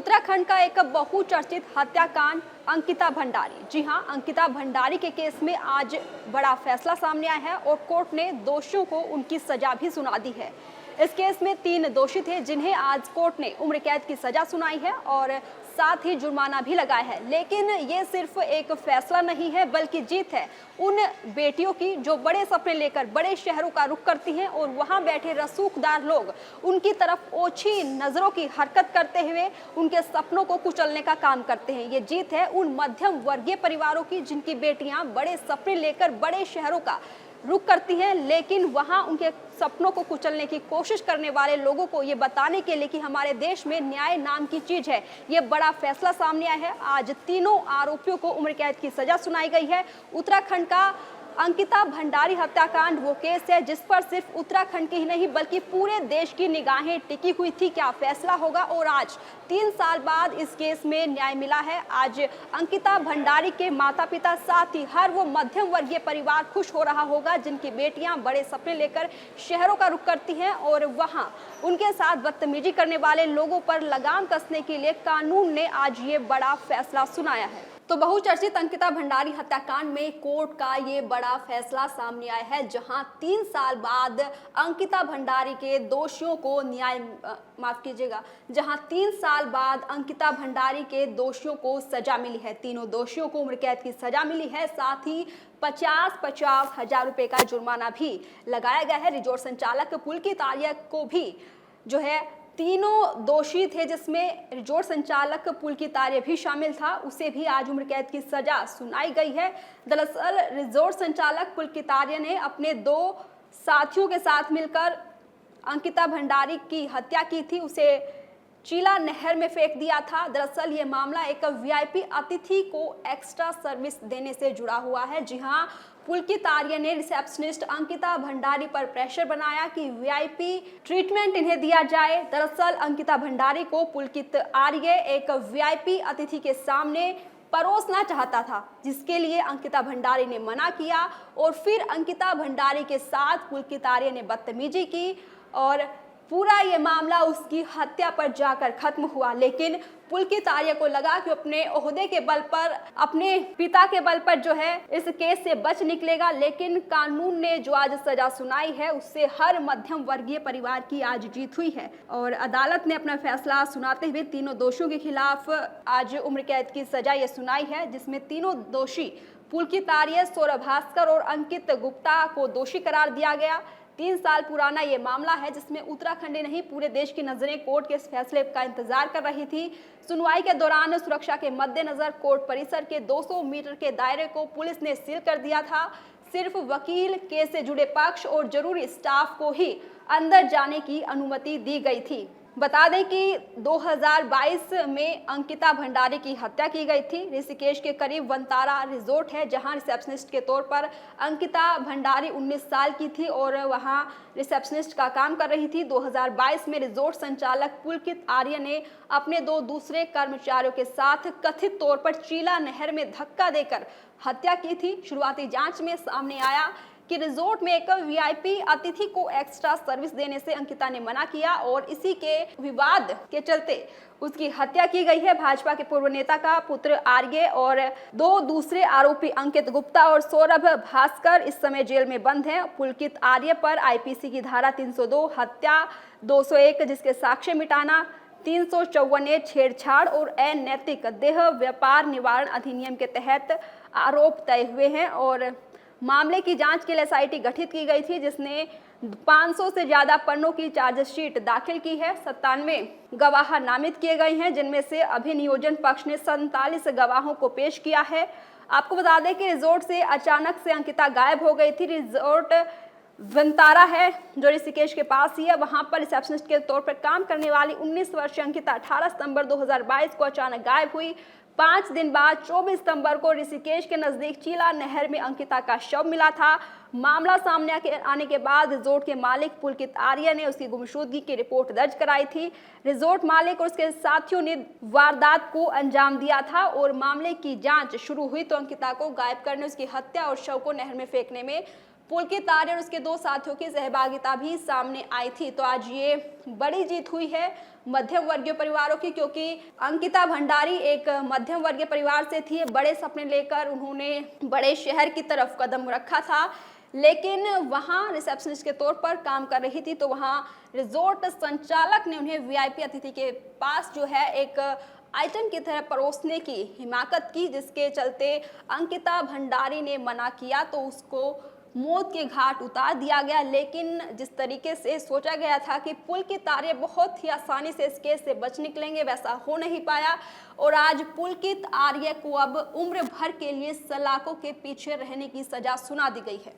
उत्तराखंड का एक बहुचर्चित हत्याकांड अंकिता भंडारी। जी हां, अंकिता भंडारी के केस में आज बड़ा फैसला सामने आया है और कोर्ट ने दोषियों को उनकी सजा भी सुना दी है। इस केस में 3 दोषी थे जिन्हें आज कोर्ट ने उम्र कैद की सजा सुनाई है और साथ ही जुर्माना भी लगाया है। लेकिन ये सिर्फ एक फैसला नहीं है बल्कि जीत है उन बेटियों की जो बड़े सपने लेकर बड़े शहरों का रुख करती हैं और वहां बैठे रसूखदार लोग उनकी तरफ ओछी नजरों की हरकत करते हुए उनके सपनों को कुचलने का काम करते हैं। ये जीत है उन मध्यम वर्गीय परिवारों की जिनकी बेटियां बड़े सपने लेकर बड़े शहरों का रुक करती हैं, लेकिन वहां उनके सपनों को कुचलने की कोशिश करने वाले लोगों को ये बताने के लिए कि हमारे देश में न्याय नाम की चीज है। ये बड़ा फैसला सामने आया है। आज तीनों आरोपियों को उम्र कैद की सजा सुनाई गई है। उत्तराखंड का अंकिता भंडारी हत्याकांड वो केस है जिस पर सिर्फ उत्तराखंड की ही नहीं बल्कि पूरे देश की निगाहें टिकी हुई थी। क्या फैसला होगा? और आज 3 साल बाद इस केस में न्याय मिला है। आज अंकिता भंडारी के माता पिता साथ ही हर वो मध्यम वर्गीय परिवार खुश हो रहा होगा जिनकी बेटियां बड़े सपने लेकर शहरों का रुख करती हैं और वहां उनके साथ बदतमीजी करने वाले लोगों पर लगाम कसने के लिए कानून ने आज ये बड़ा फैसला सुनाया है। तो बहुचर्चित अंकिता भंडारी हत्याकांड में कोर्ट का ये बड़ा फैसला सामने आया है जहां 3 साल बाद अंकिता भंडारी के दोषियों को जहां 3 साल बाद अंकिता भंडारी के दोषियों को सजा मिली है। तीनों दोषियों को उम्र कैद की सजा मिली है, साथ ही 50-50 हजार रुपए का जुर्माना भी लगाया गया है। रिजॉर्ट संचालक पुलकित आर्य को भी जो है तीनों दोषी थे जिसमें रिजॉर्ट संचालक पुलकित आर्य भी शामिल था, उसे भी आज उम्र कैद की सजा सुनाई गई है। दरअसल रिजॉर्ट संचालक पुलकित आर्य ने अपने 2 साथियों के साथ मिलकर अंकिता भंडारी की हत्या की थी, उसे चीला नहर में फेंक दिया था। दरअसल ये मामला एक वीआईपी अतिथि को एक्स्ट्रा सर्विस देने से जुड़ा हुआ है। जी हाँ, पुलकित आर्य ने रिसेप्शनिस्ट अंकिता भंडारी पर प्रेशर बनाया कि वीआईपी ट्रीटमेंट इन्हें दिया जाए। दरअसल अंकिता भंडारी को पुलकित आर्य एक वीआईपी अतिथि के सामने परोसना चाहता था जिसके लिए अंकिता भंडारी ने मना किया और फिर अंकिता भंडारी के साथ पुलकित आर्य ने बदतमीजी की और पूरा ये मामला उसकी हत्या पर जाकर खत्म हुआ। लेकिन पुलकित आर्य को लगा कि अपने ओहदे के बल पर, अपने पिता के बल पर जो है इस केस से बच निकलेगा, लेकिन कानून ने जो आज सजा सुनाई है उससे हर मध्यम वर्गीय परिवार की आज जीत हुई है और अदालत ने अपना फैसला सुनाते हुए तीनों दोषियों के खिलाफ आज उम्र कैद की सजा ये सुनाई है, जिसमें तीनों दोषी पुलकित आर्य, सौरभ भास्कर और अंकित गुप्ता को दोषी करार दिया गया। 3 साल पुराना ये मामला है जिसमें उत्तराखंड ही नहीं पूरे देश की नजरें कोर्ट के इस फैसले का इंतजार कर रही थी। सुनवाई के दौरान सुरक्षा के मद्देनजर कोर्ट परिसर के 200 मीटर के दायरे को पुलिस ने सील कर दिया था। सिर्फ वकील, केस से जुड़े पक्ष और जरूरी स्टाफ को ही अंदर जाने की अनुमति दी गई थी। बता दें कि 2022 में अंकिता भंडारी की हत्या की गई थी। ऋषिकेश के करीब वनतारा रिजोर्ट है जहां रिसेप्शनिस्ट के तौर पर अंकिता भंडारी 19 साल की थी और वहां रिसेप्शनिस्ट का काम कर रही थी। 2022 में रिजोर्ट संचालक पुलकित आर्य ने अपने 2 दूसरे कर्मचारियों के साथ कथित तौर पर चीला नहर में धक्का देकर हत्या की थी। शुरुआती जांच में सामने आया कि रिजोर्ट में एक वीआईपी अतिथि को एक्स्ट्रा सर्विस देने से अंकिता ने मना किया और इसी के विवाद के चलते उसकी हत्या की गई है। भाजपा के पूर्व नेता का पुत्र आर्य और 2 दूसरे आरोपी अंकित गुप्ता और सौरभ भास्कर इस समय जेल में बंद हैं। पुलकित आर्य पर आईपीसी की धारा 302 हत्या, 201 जिसके साक्ष्य मिटाना, 354 छेड़छाड़ और अनैतिक देह व्यापार निवारण अधिनियम के तहत आरोप तय हुए हैं और मामले की जांच के लिए एसआईटी गठित की गई थी जिसने 500 से ज्यादा पन्नों की चार्जशीट दाखिल की है। 97 गवाह नामित किए गए हैं जिनमें से अभिनियोजन पक्ष ने 47 गवाहों को पेश किया है। आपको बता दें कि रिजोर्ट से अचानक से अंकिता गायब हो गई थी। रिजोर्ट वनतारा है जो ऋषिकेश के पास ही है, वहां पर रिसेप्शनिस्ट के तौर पर काम करने वाली 19 वर्षीय अंकिता 18 सितंबर 2022 को अचानक गायब हुई। 5 दिन बाद 24 सितंबर को ऋषिकेश के नजदीक चीला नहर में अंकिता का शव मिला था। मामला सामने आने के बाद रिजोर्ट के मालिक पुलकित आर्य ने उसकी गुमशुदगी की रिपोर्ट दर्ज कराई थी। रिजोर्ट मालिक और उसके साथियों ने वारदात को अंजाम दिया था और मामले की जांच शुरू हुई तो अंकिता को गायब करने, उसकी हत्या और शव को नहर में फेंकने में पुलकित आर्य और उसके 2 साथियों की सहभागिता भी सामने आई थी। तो आज ये बड़ी जीत हुई है मध्यम वर्गीय परिवारों की, क्योंकि अंकिता भंडारी एक मध्यम वर्गीय परिवार से थी। बड़े सपने लेकर उन्होंने बड़े शहर की तरफ कदम रखा था, लेकिन वहां रिसेप्शनिस्ट के तौर पर काम कर रही थी। तो वहां रिजॉर्ट संचालक ने उन्हें वीआईपी अतिथि के पास जो है एक आइटम की तरह परोसने की हिमाकत की, जिसके चलते अंकिता भंडारी ने मना किया तो उसको मौत के घाट उतार दिया गया। लेकिन जिस तरीके से सोचा गया था कि पुलकित आर्य बहुत ही आसानी से इस केस से बच निकलेंगे, वैसा हो नहीं पाया और आज पुलकित आर्य को अब उम्र भर के लिए सलाखों के पीछे रहने की सजा सुना दी गई है।